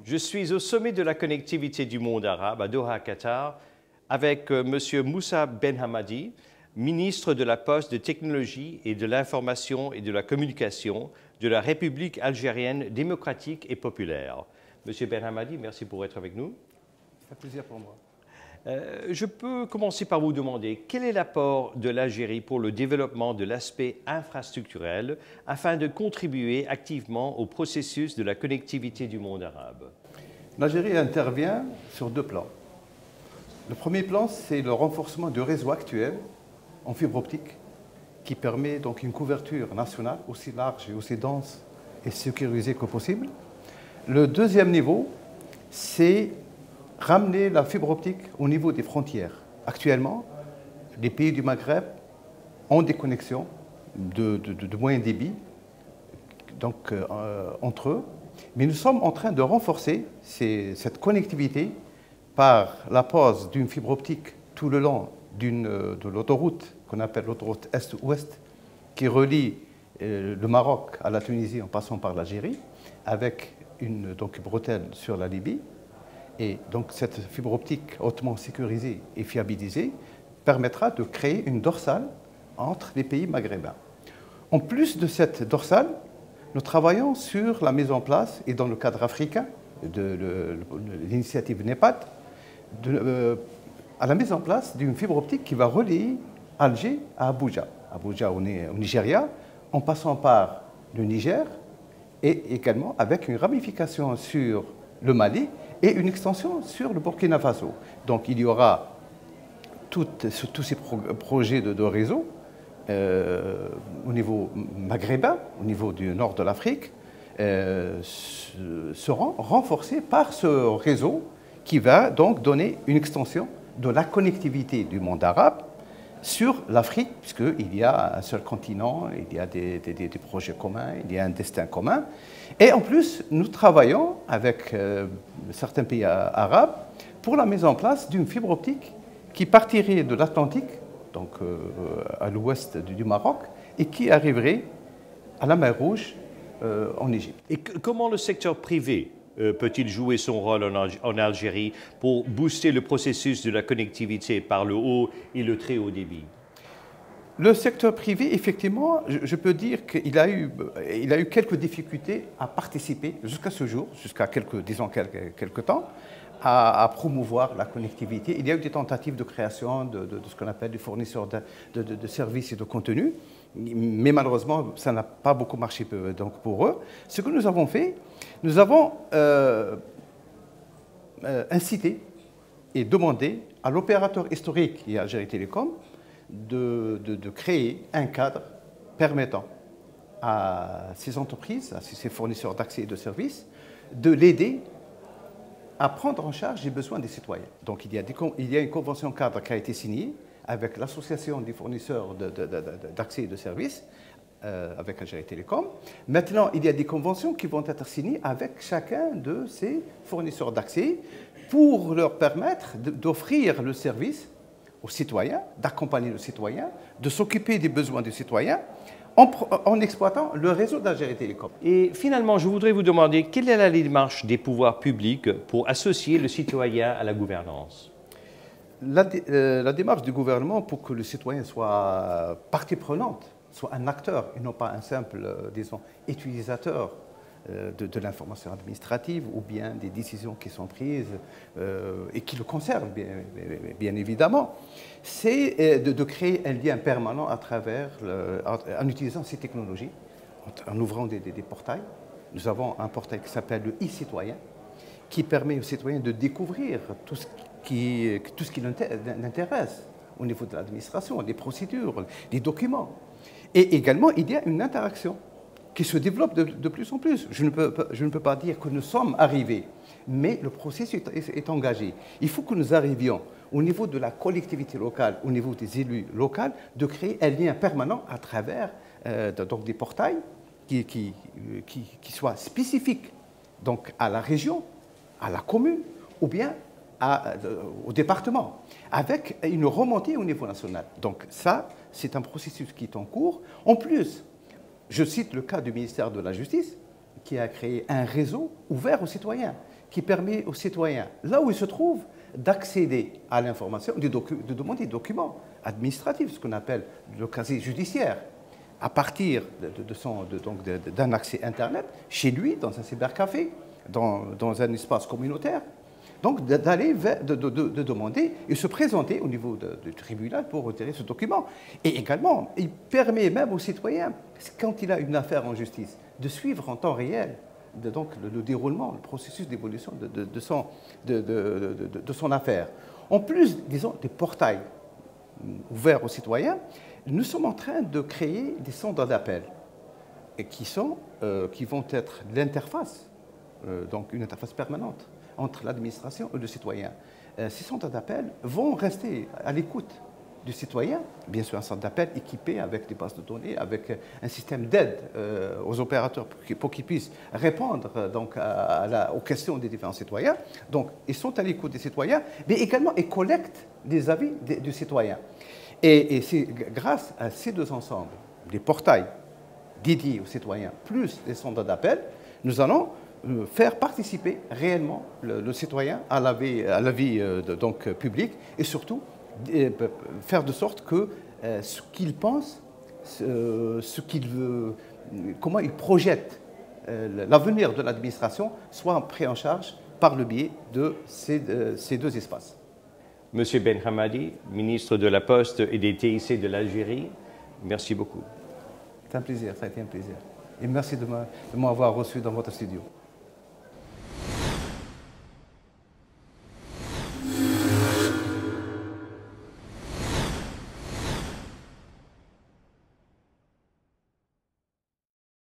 Je suis au sommet de la connectivité du monde arabe à Doha, Qatar, avec M. Moussa Benhamadi, ministre de la Poste, de Technologie et de l'Information et de la Communication de la République algérienne démocratique et populaire. Monsieur Benhamadi, merci pour être avec nous. C'est un plaisir pour moi. Je peux commencer par vous demander quel est l'apport de l'Algérie pour le développement de l'aspect infrastructurel afin de contribuer activement au processus de la connectivité du monde arabe. L'Algérie intervient sur deux plans. Le premier plan, c'est le renforcement du réseau actuel en fibre optique qui permet donc une couverture nationale aussi large et aussi dense et sécurisée que possible. Le deuxième niveau, c'est ramener la fibre optique au niveau des frontières. Actuellement, les pays du Maghreb ont des connexions de moyen débit donc, entre eux, mais nous sommes en train de renforcer cette connectivité par la pose d'une fibre optique tout le long de l'autoroute qu'on appelle l'autoroute Est-Ouest qui relie le Maroc à la Tunisie en passant par l'Algérie avec une bretelle sur la Libye. Et donc cette fibre optique hautement sécurisée et fiabilisée permettra de créer une dorsale entre les pays maghrébins. En plus de cette dorsale, nous travaillons sur la mise en place, et dans le cadre africain de l'initiative NEPAD, à la mise en place d'une fibre optique qui va relier Alger à Abuja. Abuja au Nigeria, en passant par le Niger et également avec une ramification sur le Mali et une extension sur le Burkina Faso. Donc il y aura tous ces projets de réseau au niveau maghrébin, au niveau du nord de l'Afrique, seront renforcés par ce réseau qui va donc donner une extension de la connectivité du monde arabe sur l'Afrique, puisqu'il y a un seul continent, il y a des projets communs, il y a un destin commun. Et en plus, nous travaillons avec certains pays arabes pour la mise en place d'une fibre optique qui partirait de l'Atlantique, donc à l'ouest du Maroc, et qui arriverait à la mer Rouge en Égypte. Et comment le secteur privé peut-il jouer son rôle en Algérie pour booster le processus de la connectivité par le haut et le très haut débit? Le secteur privé, effectivement, je peux dire qu'il a eu quelques difficultés à participer jusqu'à ce jour, jusqu'à quelques temps, à promouvoir la connectivité. Il y a eu des tentatives de création de ce qu'on appelle des fournisseurs de services et de contenus, mais malheureusement, ça n'a pas beaucoup marché donc, pour eux. Ce que nous avons fait, nous avons incité et demandé à l'opérateur historique qui est Algérie Télécom de créer un cadre permettant à ces entreprises, à ces fournisseurs d'accès et de services, de l'aider à prendre en charge les besoins des citoyens. Donc il y a une convention cadre qui a été signée avec l'association des fournisseurs d'accès et de services, avec Algérie Télécom. Maintenant, il y a des conventions qui vont être signées avec chacun de ces fournisseurs d'accès pour leur permettre d'offrir le service aux citoyens, d'accompagner le citoyen, de s'occuper des besoins des citoyens en exploitant le réseau d'Algérie Télécom. Et finalement, je voudrais vous demander quelle est la démarche des pouvoirs publics pour associer le citoyen à la gouvernance? La démarche du gouvernement pour que le citoyen soit partie prenante, soit un acteur et non pas un simple, disons, utilisateur de l'information administrative ou bien des décisions qui sont prises et qui le concernent, bien évidemment, c'est de créer un lien permanent en utilisant ces technologies, en ouvrant des portails. Nous avons un portail qui s'appelle le e-citoyen, qui permet aux citoyens de découvrir tout ce qui l'intéresse au niveau de l'administration, des procédures, des documents. Et également, il y a une interaction qui se développe de plus en plus. Je ne peux pas dire que nous sommes arrivés, mais le processus est engagé. Il faut que nous arrivions au niveau de la collectivité locale, au niveau des élus locaux, de créer un lien permanent à travers donc des portails qui soient spécifiques donc à la région, à la commune ou bien au département, avec une remontée au niveau national. Donc ça, c'est un processus qui est en cours. En plus, je cite le cas du ministère de la Justice, qui a créé un réseau ouvert aux citoyens, qui permet aux citoyens, là où ils se trouvent, d'accéder à l'information, de demander des documents administratifs, ce qu'on appelle le casier judiciaire, à partir d'un accès Internet, chez lui, dans un cybercafé, dans un espace communautaire. Donc d'aller de demander et se présenter au niveau du tribunal pour retirer ce document. Et également, il permet même aux citoyens, quand il a une affaire en justice, de suivre en temps réel le déroulement, le processus d'évolution de son affaire. En plus, disons, des portails ouverts aux citoyens, nous sommes en train de créer des centres d'appel qui vont être l'interface, donc une interface permanente entre l'administration et le citoyen. Ces centres d'appel vont rester à l'écoute du citoyen, bien sûr un centre d'appel équipé avec des bases de données, avec un système d'aide aux opérateurs pour qu'ils puissent répondre aux questions des différents citoyens. Donc ils sont à l'écoute des citoyens, mais également ils collectent des avis du citoyen. Et c'est grâce à ces deux ensembles, des portails dédiés aux citoyens, plus les centres d'appel, nous allons faire participer réellement le citoyen à la vie publique et surtout faire de sorte que ce qu'il pense, comment il projette l'avenir de l'administration soit pris en charge par le biais de ces deux espaces. Monsieur Benhamadi, ministre de la Poste et des TIC de l'Algérie, merci beaucoup. C'est un plaisir, ça a été un plaisir. Et merci de m'avoir reçu dans votre studio.